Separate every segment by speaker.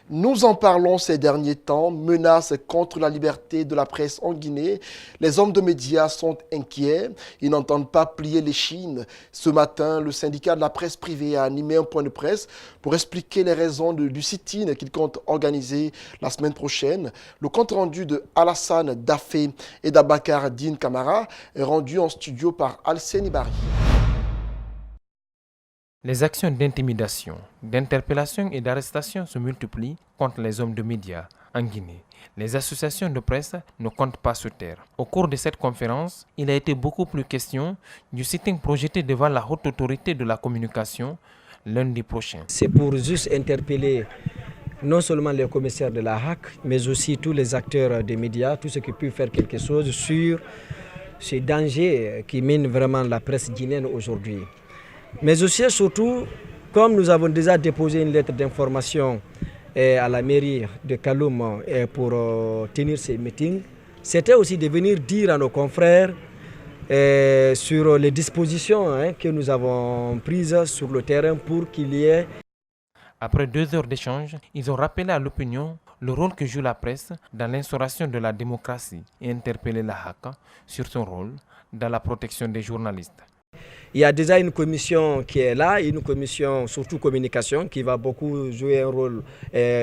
Speaker 1: Nous en parlons ces derniers temps, menaces contre la liberté de la presse en Guinée. Les hommes de médias sont inquiets, ils n'entendent pas plier l'échine. Ce matin, le syndicat de la presse privée a animé un point de presse pour expliquer les raisons du sit-in qu'il compte organiser la semaine prochaine. Le compte-rendu de Alassane Dafé et d'Abakar Din Kamara est rendu en studio par Alseni Bari.
Speaker 2: Les actions d'intimidation, d'interpellation et d'arrestation se multiplient contre les hommes de médias en Guinée. Les associations de presse ne comptent pas se taire. Au cours de cette conférence, il a été beaucoup plus question du sitting projeté devant la haute autorité de la communication lundi prochain.
Speaker 3: C'est pour juste interpeller non seulement les commissaires de la HAC, mais aussi tous les acteurs des médias, tous ceux qui peuvent faire quelque chose sur ces dangers qui minent vraiment la presse guinéenne aujourd'hui. Mais aussi et surtout, comme nous avons déjà déposé une lettre d'information à la mairie de Kaloum pour tenir ces meetings, c'était aussi de venir dire à nos confrères sur les dispositions que nous avons prises sur le terrain pour qu'il y ait...
Speaker 2: Après 2 heures d'échange, ils ont rappelé à l'opinion le rôle que joue la presse dans l'instauration de la démocratie et interpellé la HAC sur son rôle dans la protection des journalistes.
Speaker 3: Il y a déjà une commission qui est là, une commission surtout communication qui va beaucoup jouer un rôle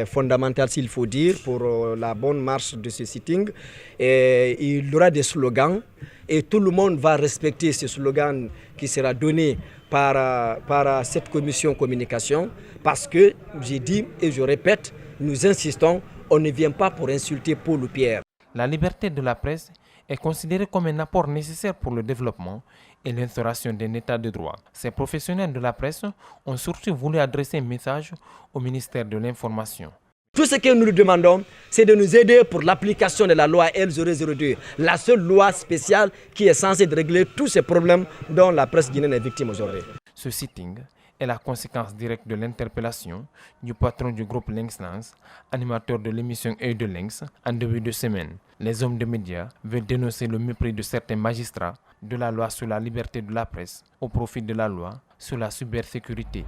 Speaker 3: fondamental s'il faut dire pour la bonne marche de ce sitting. Et il y aura des slogans et tout le monde va respecter ce slogan qui sera donné par cette commission communication parce que, j'ai dit et je répète, nous insistons, on ne vient pas pour insulter Paul ou Pierre.
Speaker 2: La liberté de la presse est considérée comme un apport nécessaire pour le développement et l'instauration d'un état de droit. Ces professionnels de la presse ont surtout voulu adresser un message au ministère de l'Information.
Speaker 3: Tout ce que nous lui demandons, c'est de nous aider pour l'application de la loi L002, la seule loi spéciale qui est censée régler tous ces problèmes dont la presse guinéenne est victime aujourd'hui.
Speaker 2: Ce sitting est la conséquence directe de l'interpellation du patron du groupe Lynx Lance, animateur de l'émission Œil de Lynx, en début de semaine. Les hommes de médias veulent dénoncer le mépris de certains magistrats de la loi sur la liberté de la presse au profit de la loi sur la cybersécurité.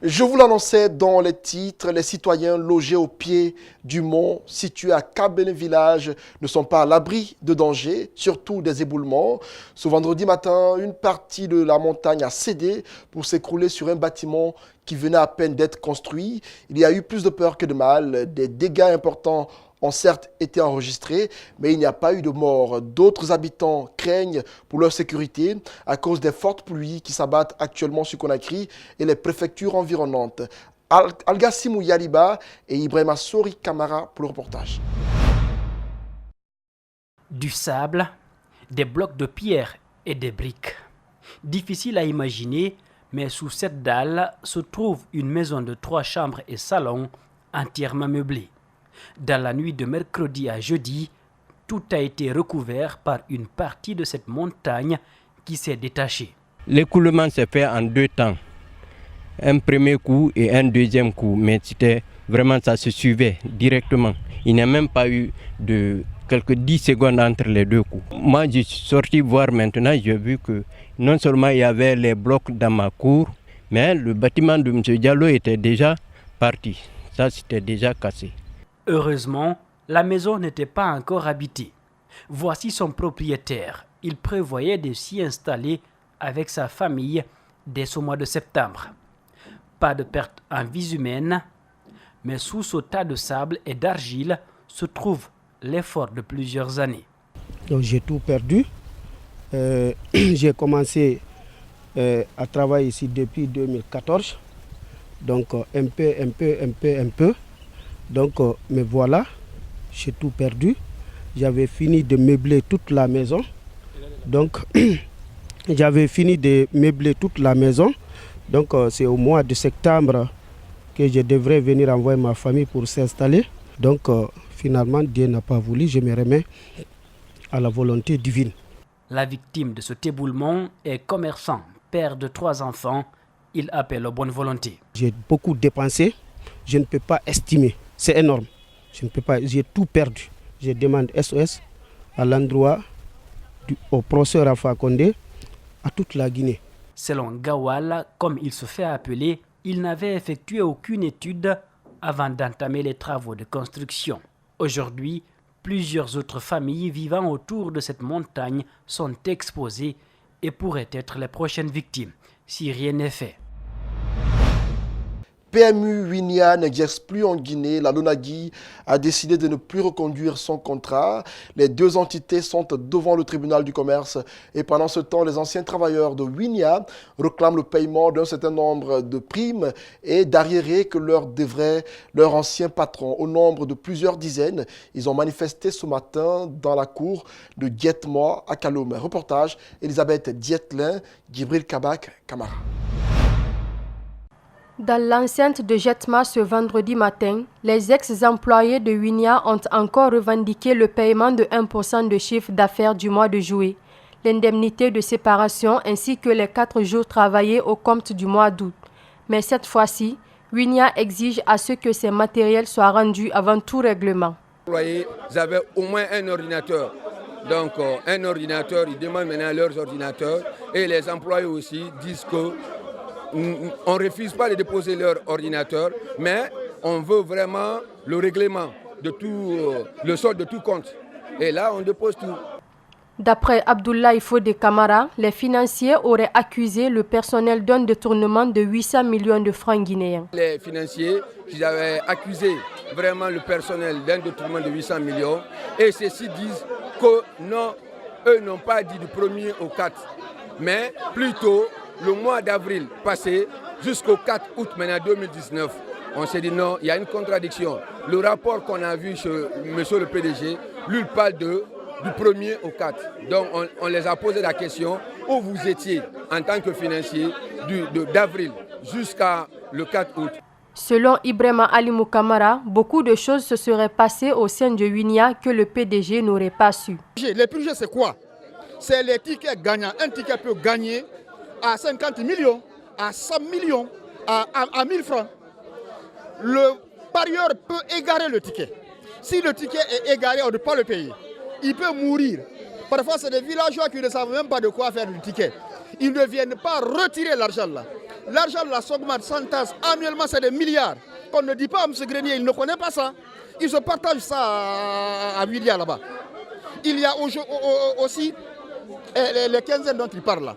Speaker 1: Je vous l'annonçais dans les titres, les citoyens logés au pied du mont situé à Kabene Village ne sont pas à l'abri de dangers, surtout des éboulements. Ce vendredi matin, une partie de la montagne a cédé pour s'écrouler sur un bâtiment qui venait à peine d'être construit. Il y a eu plus de peur que de mal. Des dégâts importants ont certes été enregistrés, mais il n'y a pas eu de mort. D'autres habitants craignent pour leur sécurité à cause des fortes pluies qui s'abattent actuellement sur Conakry et les préfectures environnantes. Algassimou Yaliba et Ibrahima Sori Kamara pour le reportage.
Speaker 4: Du sable, des blocs de pierre et des briques. Difficile à imaginer, mais sous cette dalle se trouve une maison de 3 chambres et salon entièrement meublée. Dans la nuit de mercredi à jeudi, tout a été recouvert par une partie de cette montagne qui s'est détachée.
Speaker 5: L'écoulement s'est fait en 2 temps. Un premier coup et un deuxième coup, mais c'était vraiment ça se suivait directement. Il n'y a même pas eu de quelques 10 secondes entre les 2 coups. Moi, je suis sorti voir maintenant, j'ai vu que non seulement il y avait les blocs dans ma cour, mais le bâtiment de M. Diallo était déjà parti. Ça, c'était déjà cassé.
Speaker 4: Heureusement, la maison n'était pas encore habitée. Voici son propriétaire. Il prévoyait de s'y installer avec sa famille dès ce mois de septembre. Pas de perte en vies humaines, mais sous ce tas de sable et d'argile se trouve l'effort de plusieurs années.
Speaker 6: Donc j'ai tout perdu. J'ai commencé à travailler ici depuis 2014. Donc un peu. Donc, mais voilà, j'ai tout perdu. J'avais fini de meubler toute la maison. Donc, c'est au mois de septembre que je devrais venir envoyer ma famille pour s'installer. Donc, finalement, Dieu n'a pas voulu. Je me remets à la volonté divine.
Speaker 4: La victime de cet éboulement est commerçant, père de 3 enfants. Il appelle aux bonnes volontés.
Speaker 6: J'ai beaucoup dépensé. Je ne peux pas estimer. C'est énorme. Je ne peux pas. J'ai tout perdu. Je demande SOS à l'endroit au professeur Alpha Condé, à toute la Guinée.
Speaker 4: Selon Gawal, comme il se fait appeler, il n'avait effectué aucune étude avant d'entamer les travaux de construction. Aujourd'hui, plusieurs autres familles vivant autour de cette montagne sont exposées et pourraient être les prochaines victimes si rien n'est fait.
Speaker 1: PMU Winia n'exerce plus en Guinée. La LONAGUI a décidé de ne plus reconduire son contrat. Les deux entités sont devant le tribunal du commerce et pendant ce temps, les anciens travailleurs de Winia réclament le paiement d'un certain nombre de primes et d'arriérés que leur devrait leur ancien patron. Au nombre de plusieurs dizaines, ils ont manifesté ce matin dans la cour de Guettemort à Kalomé. Reportage Elisabeth Dietlin, Djibril Kabak, Camara.
Speaker 7: Dans l'enceinte de Jetma ce vendredi matin, les ex-employés de Winia ont encore revendiqué le paiement de 1% de chiffre d'affaires du mois de juillet, l'indemnité de séparation ainsi que les 4 jours travaillés au compte du mois d'août. Mais cette fois-ci, Winia exige à ce que ces matériels soient rendus avant tout règlement.
Speaker 8: Les employés avaient au moins un ordinateur. Donc un ordinateur, ils demandent maintenant leurs ordinateurs et les employés aussi disent que on ne refuse pas de déposer leur ordinateur, mais on veut vraiment le règlement de tout, le solde de tout compte. Et là, on dépose tout.
Speaker 7: D'après Abdoulaye Fodé Camara, les financiers auraient accusé le personnel d'un détournement de 800 millions de francs guinéens.
Speaker 8: Les financiers, ils avaient accusé vraiment le personnel d'un détournement de 800 millions. Et ceux-ci disent que non, eux n'ont pas dit du 1er au 4, mais plutôt le mois d'avril passé jusqu'au 4 août maintenant 2019, on s'est dit non, il y a une contradiction. Le rapport qu'on a vu chez monsieur le PDG, lui il parle du 1er au 4. Donc on les a posé la question où vous étiez en tant que financier d'avril jusqu'à le 4 août.
Speaker 7: Selon Ibrahima Alimou Kamara, beaucoup de choses se seraient passées au sein de Winia que le PDG n'aurait pas su.
Speaker 9: Les projets c'est quoi? C'est les tickets gagnants. Un ticket peut gagner à 50 millions, à 100 millions, à 1000 francs. Le parieur peut égarer le ticket. Si le ticket est égaré, on ne peut pas le payer. Il peut mourir. Parfois, c'est des villageois qui ne savent même pas de quoi faire le ticket. Ils ne viennent pas retirer l'argent là. L'argent là s'augmente sans tasse. Annuellement, c'est des milliards. On ne dit pas à M. Grenier, il ne connaît pas ça. Ils se partagent ça à Winia là-bas. Il y a aussi les quinzaines dont il parle là.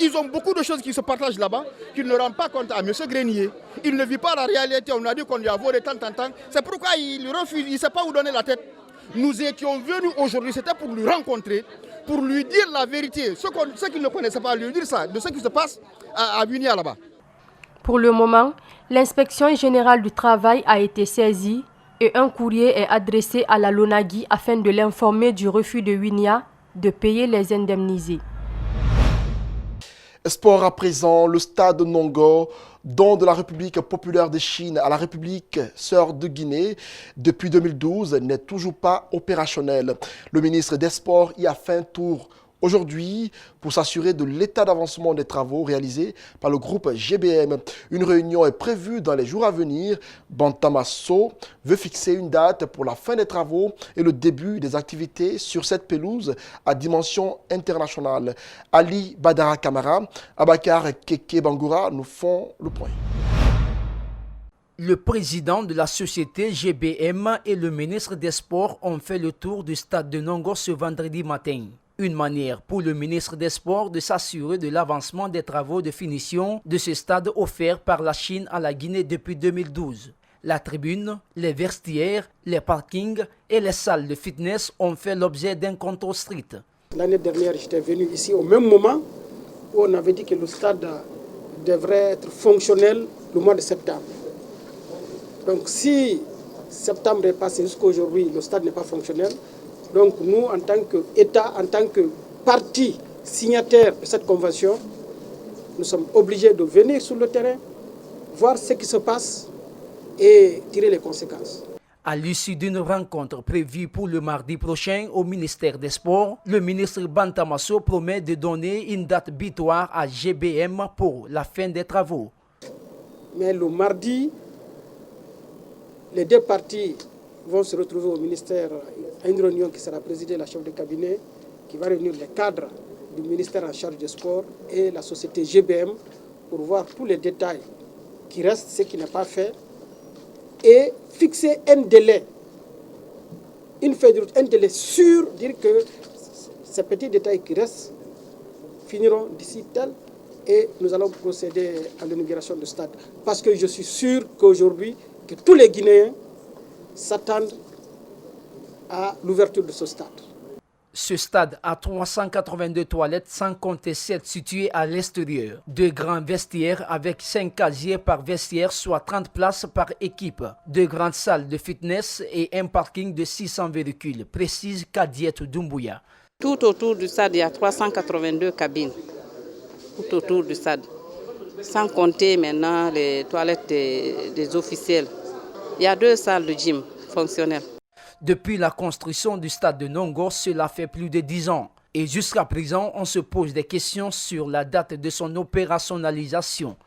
Speaker 9: Ils ont beaucoup de choses qui se partagent là-bas, qu'ils ne rendent pas compte à M. Grenier. Il ne vit pas la réalité, on a dit qu'on lui a volé tant. C'est pourquoi il refuse, il ne sait pas où donner la tête. Nous étions venus aujourd'hui, c'était pour lui rencontrer, pour lui dire la vérité. Ceux qui ne connaissaient pas, lui dire ça, de ce qui se passe à Winia là-bas.
Speaker 7: Pour le moment, l'inspection générale du travail a été saisie et un courrier est adressé à la LONAGUI afin de l'informer du refus de Winia de payer les indemnisés.
Speaker 1: Sport à présent, le stade Nongo, don de la République populaire de Chine à la République sœur de Guinée depuis 2012, n'est toujours pas opérationnel. Le ministre des Sports y a fait un tour aujourd'hui pour s'assurer de l'état d'avancement des travaux réalisés par le groupe GBM. Une réunion est prévue dans les jours à venir. Bantamasso veut fixer une date pour la fin des travaux et le début des activités sur cette pelouse à dimension internationale. Ali Badara Kamara, Abakar Keke Bangoura nous font le point.
Speaker 10: Le président de la société GBM et le ministre des Sports ont fait le tour du stade de Nongo ce vendredi matin. Une manière pour le ministre des Sports de s'assurer de l'avancement des travaux de finition de ce stade offert par la Chine à la Guinée depuis 2012. La tribune, les vestiaires, les parkings et les salles de fitness ont fait l'objet d'un contrôle strict.
Speaker 6: L'année dernière, j'étais venu ici au même moment où on avait dit que le stade devrait être fonctionnel le mois de septembre. Donc si septembre est passé jusqu'à aujourd'hui, le stade n'est pas fonctionnel. Donc nous, en tant qu'État, en tant que partie signataire de cette convention, nous sommes obligés de venir sur le terrain, voir ce qui se passe et tirer les conséquences.
Speaker 10: À l'issue d'une rencontre prévue pour le mardi prochain au ministère des Sports, le ministre Bantamasso promet de donner une date butoir à GBM pour la fin des travaux.
Speaker 6: Mais le mardi, les deux parties vont se retrouver au ministère à une réunion qui sera présidée par la chef de cabinet, qui va réunir les cadres du ministère en charge des sports et la société GBM pour voir tous les détails qui restent, ce qui n'est pas fait, et fixer un délai, une feuille de route, un délai sûr, dire que ces petits détails qui restent finiront d'ici tel et nous allons procéder à l'inauguration du stade. Parce que je suis sûr qu'aujourd'hui, que tous les Guinéens s'attendent à l'ouverture de ce stade.
Speaker 10: Ce stade a 382 toilettes sans compter 7 situées à l'extérieur. 2 grands vestiaires avec 5 casiers par vestiaire, soit 30 places par équipe. 2 grandes salles de fitness et un parking de 600 véhicules, précise Kadiette Doumbouya.
Speaker 11: Tout autour du stade, il y a 382 cabines. Tout autour du stade. Sans compter maintenant les toilettes des officiels. Il y a 2 salles de gym fonctionnelles.
Speaker 10: Depuis la construction du stade de Nongor, cela fait plus de 10 ans. Et jusqu'à présent, on se pose des questions sur la date de son opérationnalisation.